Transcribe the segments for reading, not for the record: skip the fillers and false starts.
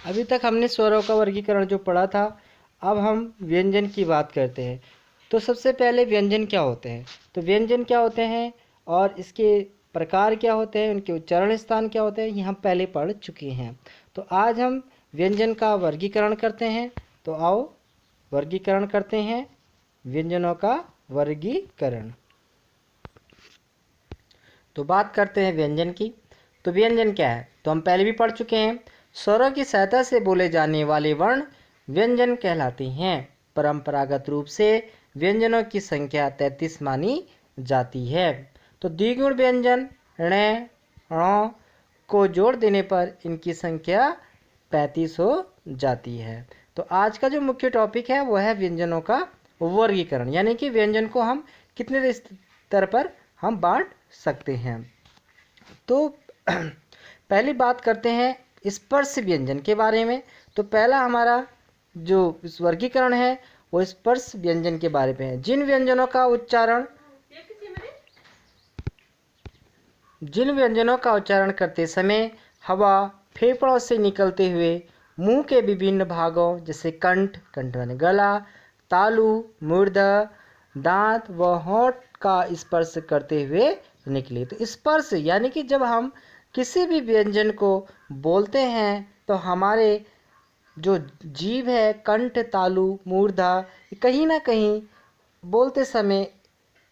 अभी तक हमने स्वरों का वर्गीकरण जो पढ़ा था, अब हम व्यंजन की बात करते हैं। तो सबसे पहले व्यंजन क्या होते हैं, तो व्यंजन क्या होते हैं और इसके प्रकार क्या होते हैं, उनके उच्चारण स्थान क्या होते हैं, ये हम पहले पढ़ चुके हैं। तो आज हम व्यंजन का वर्गीकरण करते हैं। तो आओ वर्गीकरण करते हैं, व्यंजनों का वर्गीकरण। तो बात करते हैं व्यंजन की। तो व्यंजन क्या है, तो हम पहले भी पढ़ चुके हैं। स्वरों की सहायता से बोले जाने वाले वर्ण व्यंजन कहलाते हैं। परंपरागत रूप से व्यंजनों की संख्या 33 मानी जाती है। तो द्विगुण व्यंजन ण ण को जोड़ देने पर इनकी संख्या 35 हो जाती है। तो आज का जो मुख्य टॉपिक है वो है व्यंजनों का वर्गीकरण, यानी कि व्यंजन को हम कितने स्तर पर हम बांट सकते हैं। तो पहली बात करते हैं स्पर्श व्यंजन के बारे में। तो पहला हमारा जो वर्गीकरण है वो स्पर्श व्यंजन के बारे में है। जिन व्यंजनों का उच्चारण करते समय हवा फेफड़ों से निकलते हुए मुंह के विभिन्न भागों जैसे कंठ माने गला, तालु, मूर्धा, दांत व होंठ का स्पर्श करते हुए निकले। तो स्पर्श यानी कि जब हम किसी भी व्यंजन को बोलते हैं तो हमारे जो जीभ है, कंठ, तालु, मूर्धा, कहीं ना कहीं बोलते समय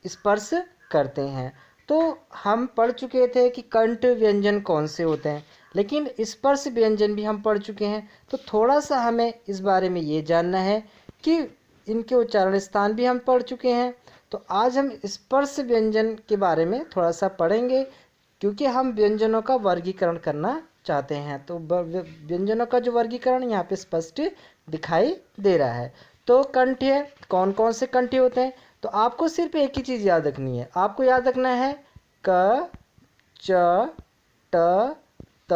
स्पर्श करते हैं। तो हम पढ़ चुके थे कि कंठ व्यंजन कौन से होते हैं, लेकिन स्पर्श व्यंजन भी हम पढ़ चुके हैं। तो थोड़ा सा हमें इस बारे में ये जानना है कि इनके उच्चारण स्थान भी हम पढ़ चुके हैं। तो आज हम स्पर्श व्यंजन के बारे में थोड़ा सा पढ़ेंगे, क्योंकि हम व्यंजनों का वर्गीकरण करना चाहते हैं। तो व्यंजनों का जो वर्गीकरण यहाँ पे स्पष्ट दिखाई दे रहा है। तो कंठ है, कौन कौन से कंठ होते हैं, तो आपको सिर्फ एक ही चीज़ याद रखनी है। आपको याद रखना है क, च, ट, त,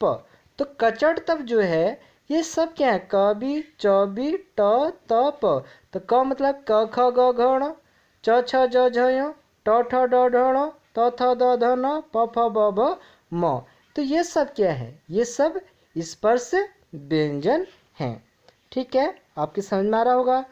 प। तो कचड़ तब जो है ये सब क्या है, क भी, च भी, ट, त, प। तो क मतलब क ख ग घ ण, च छ ज झ य, ट ठ ड ढ ण, त थ द ध न, प फ ब भ म। तो ये सब क्या है, ये सब स्पर्श व्यंजन हैं। ठीक है, आपकी समझ में आ रहा होगा।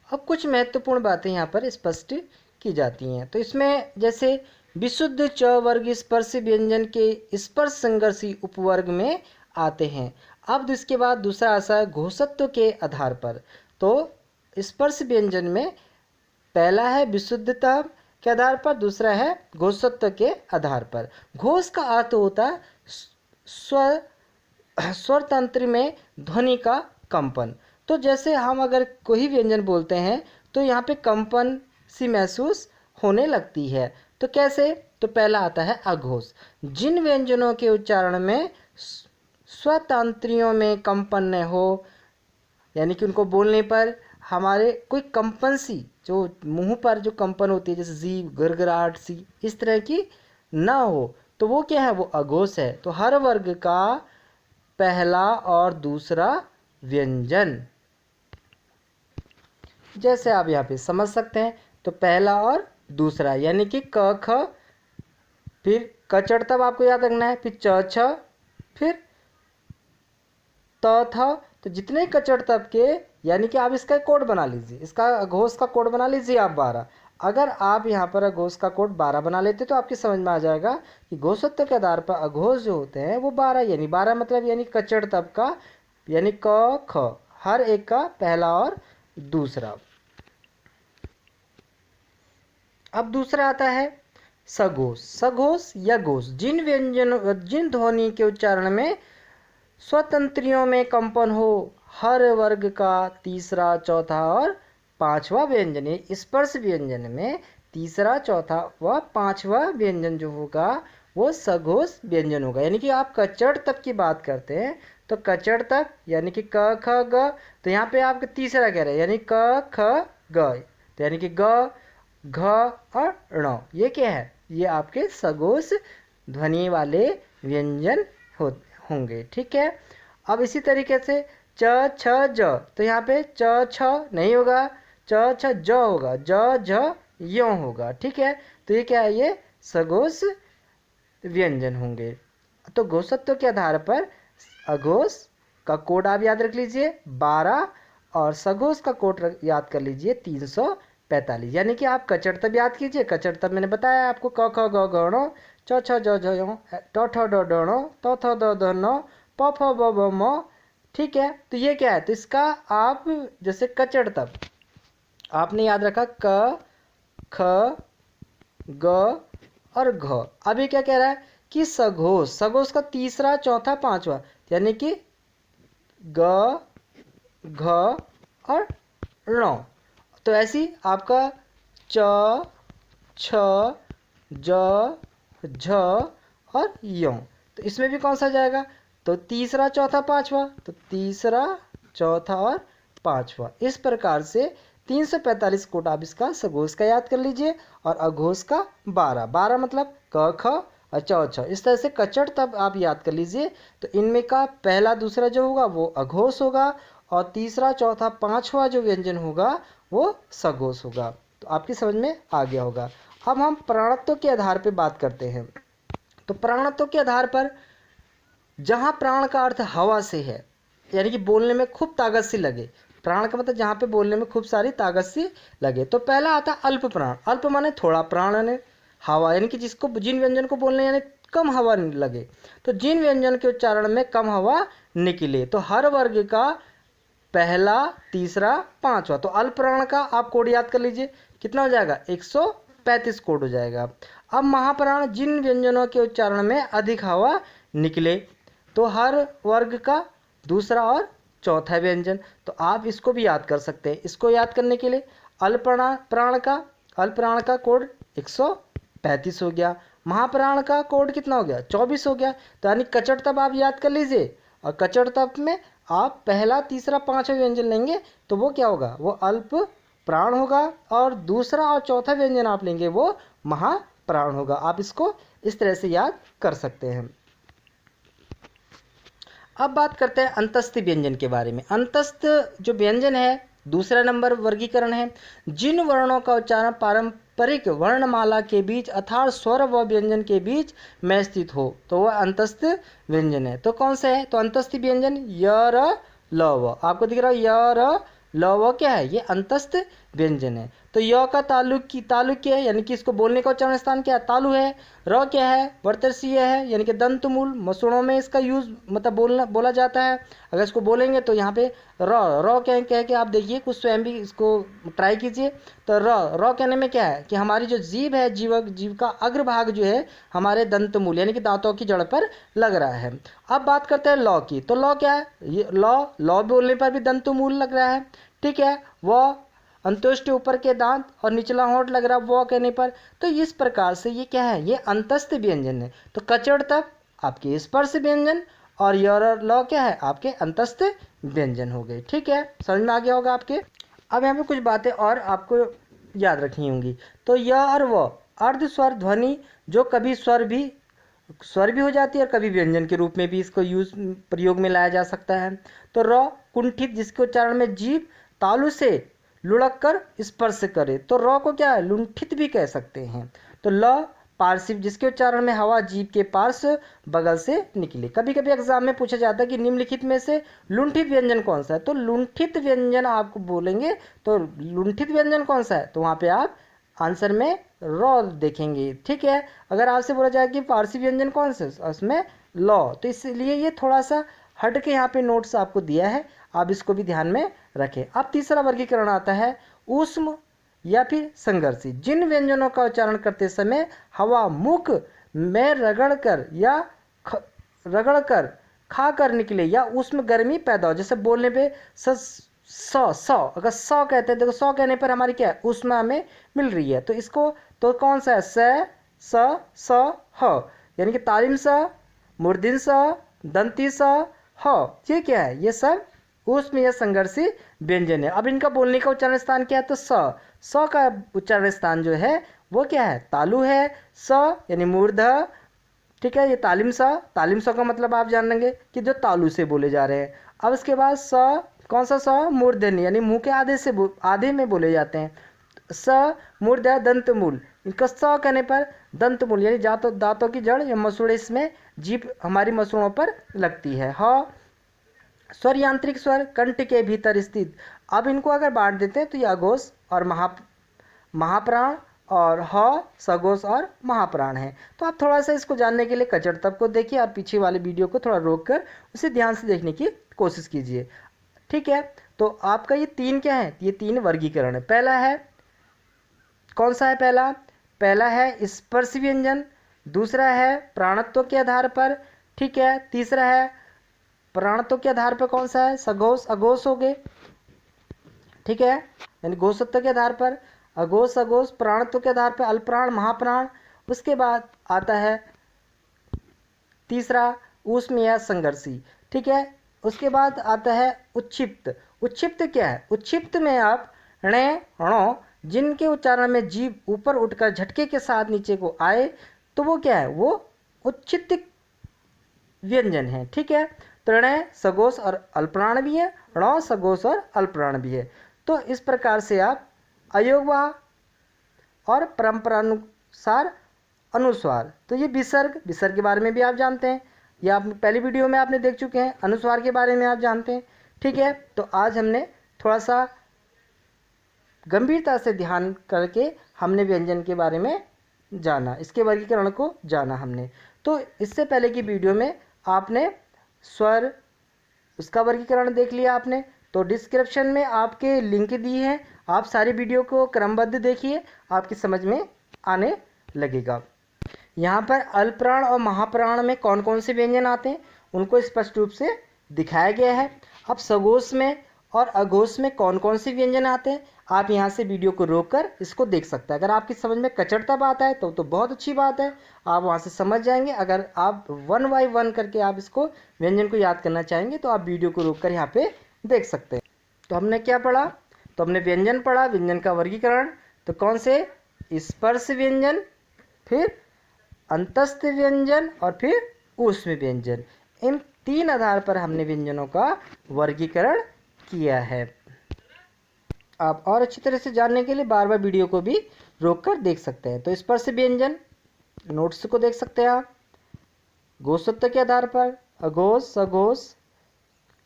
अब कुछ महत्वपूर्ण बातें यहाँ पर स्पष्ट की जाती हैं। तो इसमें जैसे विशुद्ध च वर्ग स्पर्श व्यंजन के स्पर्श संघर्षी उपवर्ग में आते हैं। अब इसके बाद दूसरा आता है घोषत्व के आधार पर। तो स्पर्श व्यंजन में पहला है विशुद्धता के आधार पर, दूसरा है घोषत्व के आधार पर। घोष का अर्थ होता है स्वर तंत्र में ध्वनि का कंपन। तो जैसे हम अगर कोई व्यंजन बोलते हैं तो यहाँ पे कंपन सी महसूस होने लगती है। तो कैसे, तो पहला आता है अघोष। जिन व्यंजनों के उच्चारण में स्वतंत्रियों में कंपन न हो, यानी कि उनको बोलने पर हमारे कोई कंपन सी जो मुंह पर जो कंपन होती है, जैसे जीभ गड़गड़ाहट सी इस तरह की ना हो, तो वो क्या है, वो अघोष है। तो हर वर्ग का पहला और दूसरा व्यंजन, जैसे आप यहाँ पे समझ सकते हैं, तो पहला और दूसरा यानी कि क ख, फिर कचड़ तब आपको याद रखना है, फिर च छ, फिर त थ। तो जितने कचड़ तब के, यानी कि आप इसका कोड बना लीजिए, इसका अघोष का कोड बना लीजिए आप 12। अगर आप यहाँ पर अघोष का कोड 12 बना लेते तो आपकी समझ में आ जाएगा कि घोषत्व के आधार पर अघोष जो होते हैं वो 12, यानी 12 मतलब यानी कचड़ तब का, यानी क ख, हर एक का पहला और दूसरा। अब दूसरा आता है सघोष। सघोष या घोष जिन ध्वनि के उच्चारण में स्वतंत्रियों में कंपन हो, हर वर्ग का तीसरा, चौथा और पांचवा व्यंजन। स्पर्श व्यंजन में तीसरा, चौथा व पांचवा व्यंजन जो होगा वो सघोष व्यंजन होगा। यानी कि आप कचड़ तक की बात करते हैं तो कचड़ तक यानी कि क ख ग, तो यहाँ पे आपका तीसरा कह रहे हैं, यानी क ख ग, तो यानी कि ग घ और ण, ये क्या है, ये आपके सघोष ध्वनि वाले व्यंजन होंगे। ठीक है। अब इसी तरीके से च छ ज, तो यहाँ पे च छ नहीं होगा, च छ ज होगा, ज झ यों होगा। ठीक है, तो ये क्या है, ये सघोष व्यंजन होंगे। तो घोषत्व के आधार पर अघोष का कोड आप याद रख लीजिए 12 और सघोष का कोड याद कर लीजिए 345। यानी कि आप कचड़तब याद कीजिए। कचड़तब मैंने बताया आपको क ख ग घ ङ च छ ज झ ञ ट ठ ड ढ ण त थ द ध न प फ ब भ म। ठीक है, तो ये क्या है, तो इसका आप जैसे कचड़तब आपने याद रखा क ख ग और घ। अब ये क्या कह रहा है कि सघोष, सघोष का तीसरा चौथा पांचवा, यानी कि ग घ और ण। तो ऐसी आपका च छ ज झ और य, तो इसमें भी कौन सा जाएगा, तो तीसरा चौथा पांचवा, तो तीसरा चौथा और पांचवा। इस प्रकार से 345 कोड आप इसका सघोष का याद कर लीजिए और अघोष का 12, 12 मतलब क ख और च छ। इस तरह से कचड़तब आप याद कर लीजिए। तो इनमें का पहला दूसरा जो होगा वो अघोष होगा और तीसरा चौथा पांचवा जो व्यंजन होगा वो सघोष होगा। तो आपकी समझ में आ गया होगा। अब हम प्राणत्व के आधार पर बात करते हैं। तो प्राणत्व के आधार पर जहाँ प्राण का अर्थ हवा से है, यानी कि बोलने में खूब ताकत सी लगे, प्राण का मतलब जहाँ पे बोलने में खूब सारी ताकत सी लगे, तो पहला आता है अल्प प्राण। अल्प माने थोड़ा, प्राण यानी हवा, यानी कि जिसको जिन व्यंजन को बोलने यानी कम हवा लगे, तो जिन व्यंजन के उच्चारण में कम हवा निकले। तो हर वर्ग का पहला तीसरा पांचवा, तो अल्प प्राण का आप कोड याद कर लीजिए, कितना हो जाएगा 135 कोड हो जाएगा। अब महाप्राण, जिन व्यंजनों के उच्चारण में अधिक हवा निकले, तो हर वर्ग का दूसरा और चौथा व्यंजन। तो आप इसको भी याद कर सकते हैं। इसको याद करने के लिए अल्प प्राण का कोड 135 हो गया, महाप्राण का कोड कितना हो गया 24 हो गया। तो यानी कचड़तब आप याद कर लीजिए और कचड़तब में आप पहला तीसरा पांचवा व्यंजन लेंगे तो वो क्या होगा, वो अल्प प्राण होगा और दूसरा और चौथा व्यंजन आप लेंगे वो महाप्राण होगा। आप इसको इस तरह से याद कर सकते हैं। अब बात करते हैं अंतस्थ व्यंजन के बारे में। अंतस्थ जो व्यंजन है दूसरा नंबर वर्गीकरण है, जिन वर्णों का उच्चारण पारंपरिक वर्णमाला के बीच अर्थात स्वर व व्यंजन के बीच में स्थित हो, तो वह अंतस्थ व्यंजन है। तो कौन सा है, तो अंतस्थ व्यंजन य र ल व, आपको दिख रहा है य र ल व क्या है, ये अंतस्थ व्यंजन है। तो य का तालुक्य है, यानी कि इसको बोलने का उच्चारण स्थान क्या है, तालु है। र क्या है, वर्तसीय है, यानी कि दंतमूल, मसूड़ों में इसका यूज मतलब बोला जाता है। अगर इसको बोलेंगे तो यहाँ पे र कह के आप देखिए, कुछ स्वयं भी इसको ट्राई कीजिए। तो र कहने में क्या है कि हमारी जो जीभ है, जीव का अग्रभाग जो है हमारे दंतमूल यानी कि दांतों की जड़ पर लग रहा है। अब बात करते हैं लौ की। तो लौ क्या है, ये लौ बोलने पर भी दंतमूल लग रहा है। ठीक है, वह अंत्योष्टि ऊपर के दांत और निचला होंठ लग रहा है वो कहने पर। तो इस प्रकार से ये क्या है, ये अंतस्थ व्यंजन है। तो कचड़तब आपके स्पर्श व्यंजन और य ल क्या है, आपके अंतस्थ व्यंजन हो गए। ठीक है, समझ में आ गया होगा आपके। अब यहाँ पे कुछ बातें और आपको याद रखनी होंगी। तो य और व अर्ध स्वर ध्वनि जो कभी स्वर भी हो जाती है और कभी व्यंजन के रूप में भी इसको प्रयोग में लाया जा सकता है। तो र कुंठित, जिसके उच्चारण में जीभ तालु से लुढ़क कर स्पर्श करे, तो र को क्या है, लुंठित भी कह सकते हैं। तो ल पार्श्व, जिसके उच्चारण में हवा जीभ के पार्श्व बगल से निकले। कभी कभी एग्जाम में पूछा जाता है कि निम्नलिखित में से लुंठित व्यंजन कौन सा है, तो लुंठित व्यंजन आपको बोलेंगे तो लुंठित व्यंजन कौन सा है, तो वहाँ पे आप आंसर में र देखेंगे। ठीक है, अगर आपसे बोला जाए कि पारसी व्यंजन कौन सा, उसमें लौ, तो इसलिए ये थोड़ा सा हट के यहाँ पे नोट्स आपको दिया है, आप इसको भी ध्यान में रखें। अब तीसरा वर्गीकरण आता है ऊष्म या फिर संघर्षी। जिन व्यंजनों का उच्चारण करते समय हवा मुख में रगड़कर खाकर निकले या ऊष्म गर्मी पैदा हो, जैसे बोलने पे अगर स कहते हैं, देखो स कहने पर हमारी क्या है, ऊष्मा हमें मिल रही है। तो इसको तो कौन सा है, स ह, यानी कि तालिम स, मूर्धन्य स, दंती स, ह, ये क्या है, ये सब ऊष्म या संघर्षी व्यंजन है। अब इनका बोलने का उच्चारण स्थान क्या है, तो स का उच्चारण स्थान जो है वो क्या है, तालु है। स यानी मूर्धन्य, ठीक है, ये तालिम सा का मतलब आप जान लेंगे कि जो तालु से बोले जा रहे हैं। अब इसके बाद स, कौन सा स, मूर्धन्य, यानी मुंह के आधे में बोले जाते हैं। स मूर्धन्य दंतमूल, इनका स कहने पर दंतमूल यानी दांतों की जड़ या मसूड़े, इसमें जीभ हमारी मसूड़ों पर लगती है। ह स्वर यांत्रिक स्वर कंठ के भीतर स्थित। अब इनको अगर बांट देते हैं तो ये अघोष और महाप्राण और ह सघोष और महाप्राण है। तो आप थोड़ा सा इसको जानने के लिए कचड़ तप को देखिए और पीछे वाले वीडियो को थोड़ा रोक कर उसे ध्यान से देखने की कोशिश कीजिए। ठीक है, तो आपका ये तीन क्या है, ये तीन वर्गीकरण है। पहला है, कौन सा है पहला? पहला है स्पर्श व्यंजन, दूसरा है प्राणत्व के आधार पर, ठीक है, तीसरा है प्राणत्व के आधार पर कौन सा है? सघोष अघोष हो गए, ठीक है, यानी घोषत्व के आधार पर अघोष सघोष, प्राणत्व के आधार पर अल्पप्राण महाप्राण। उसके बाद आता है तीसरा ऊष्म या संघर्षी, ठीक है। उसके बाद आता है उच्छिप्त। उच्छिप्त क्या है? उच्छिप्त में आप णे णो जिनके उच्चारण में जीभ ऊपर उठकर झटके के साथ नीचे को आए तो वो क्या है? वो उच्छित व्यंजन है, ठीक है। त्रणय सघोष और अल्पप्राण भी है, ण सघोष और अल्पप्राण भी है। तो इस प्रकार से आप अयोगवाह और परंपरानुसार अनुस्वार, तो ये विसर्ग, विसर्ग के बारे में भी आप जानते हैं, या आप पहली वीडियो में आपने देख चुके हैं। अनुस्वार के बारे में आप जानते हैं, ठीक है। तो आज हमने थोड़ा सा गंभीरता से ध्यान करके हमने व्यंजन के बारे में जाना, इसके वर्गीकरण को जाना हमने। तो इससे पहले की वीडियो में आपने स्वर, उसका वर्गीकरण देख लिया आपने। तो डिस्क्रिप्शन में आपके लिंक दी है, आप सारी वीडियो को क्रमबद्ध देखिए, आपकी समझ में आने लगेगा। यहाँ पर अल्पप्राण और महाप्राण में कौन कौन से व्यंजन आते हैं उनको स्पष्ट रूप से दिखाया गया है। अब सघोष में और अघोष में कौन कौन से व्यंजन आते हैं आप यहाँ से वीडियो को रोककर इसको देख सकते हैं। अगर आपकी समझ में कचड़ तब आता है तो बहुत अच्छी बात है, आप वहाँ से समझ जाएंगे। अगर आप 1 बाय 1 करके आप इसको व्यंजन को याद करना चाहेंगे तो आप वीडियो को रोककर यहाँ पे देख सकते हैं। तो हमने क्या पढ़ा? तो हमने व्यंजन पढ़ा, व्यंजन का वर्गीकरण, तो कौन से? स्पर्श व्यंजन, फिर अंतस्थ व्यंजन और फिर ऊष्म व्यंजन। इन तीन आधार पर हमने व्यंजनों का वर्गीकरण किया है। आप और अच्छी तरह से जानने के लिए बार बार वीडियो को भी रोककर देख सकते हैं। तो स्पर्श व्यंजन नोट्स को देख सकते हैं आप, घोषत्व के आधार पर अघोष सघोष,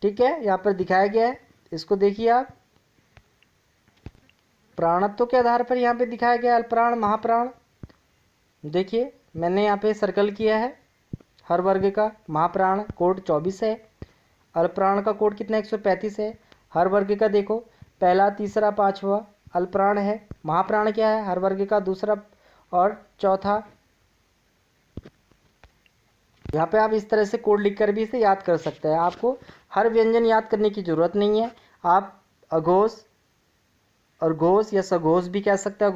ठीक है, यहाँ पर दिखाया गया है, इसको देखिए आप। प्राणत्व के आधार पर यहाँ पे दिखाया गया अल्पप्राण महाप्राण, देखिए मैंने यहाँ पे सर्कल किया है हर वर्ग का। महाप्राण कोड 24 है, अल्पप्राण का कोड कितना 135 है। हर वर्ग का देखो पहला तीसरा पांचवा अल्पप्राण है, महाप्राण क्या है? हर वर्ग का दूसरा और चौथा। यहाँ पे आप इस तरह से कोड लिखकर भी इसे याद कर सकते हैं। आपको हर व्यंजन याद करने की ज़रूरत नहीं है, आप अघोष और घोष या सघोष भी कह सकते हैं।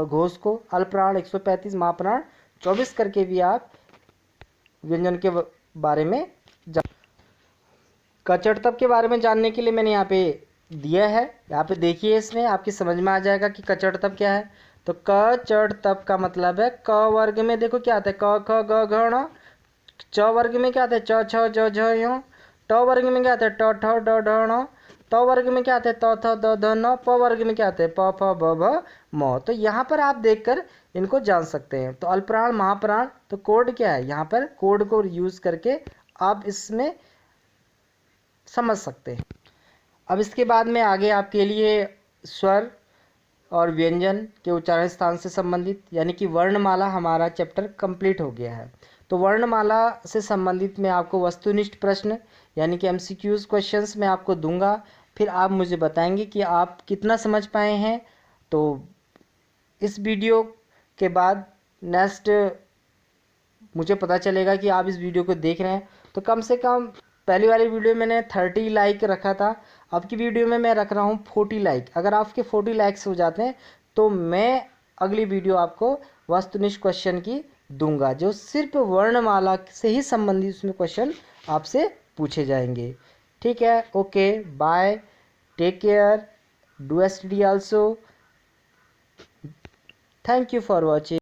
घोष को अल्पप्राण 135, महाप्राण 24 करके भी आप व्यंजन के बारे में कचड़ तप के बारे में जानने के लिए मैंने यहाँ पे दिया है, यहाँ पे देखिए, इसमें आपकी समझ में आ जाएगा कि कचड़ तप क्या है। तो कचड़ तप का मतलब है क वर्ग में देखो क्या आता है, क ख ग घ ण। च वर्ग में क्या आता है, च छ ज झ य। ट वर्ग में क्या आता है, ट ठ ड ढ ण। त वर्ग में क्या आता है, त थ द ध न। प वर्ग में क्या आता है, प फ ब भ म। तो यहाँ पर आप देखकर इनको जान सकते हैं। तो अल्पप्राण महाप्राण, तो कोड क्या है, यहाँ पर कोड को यूज करके आप इसमें समझ सकते हैं। अब इसके बाद में आगे आपके लिए स्वर और व्यंजन के उच्चारण स्थान से संबंधित यानी कि वर्णमाला हमारा चैप्टर कंप्लीट हो गया है। तो वर्णमाला से संबंधित मैं आपको वस्तुनिष्ठ प्रश्न यानी कि MCQs क्वेश्चंस मैं आपको दूंगा, फिर आप मुझे बताएंगे कि आप कितना समझ पाए हैं। तो इस वीडियो के बाद नेक्स्ट मुझे पता चलेगा कि आप इस वीडियो को देख रहे हैं। तो कम से कम पहली वाली वीडियो मैंने 30 लाइक रखा था, अब की वीडियो में मैं रख रहा हूँ 40 लाइक। अगर आपके 40 लाइक्स हो जाते हैं तो मैं अगली वीडियो आपको वस्तुनिष्ठ क्वेश्चन की दूंगा, जो सिर्फ वर्णमाला से ही संबंधित उसमें क्वेश्चन आपसे पूछे जाएंगे। ठीक है, okay, bye, take care, do STD also. Thank you for watching.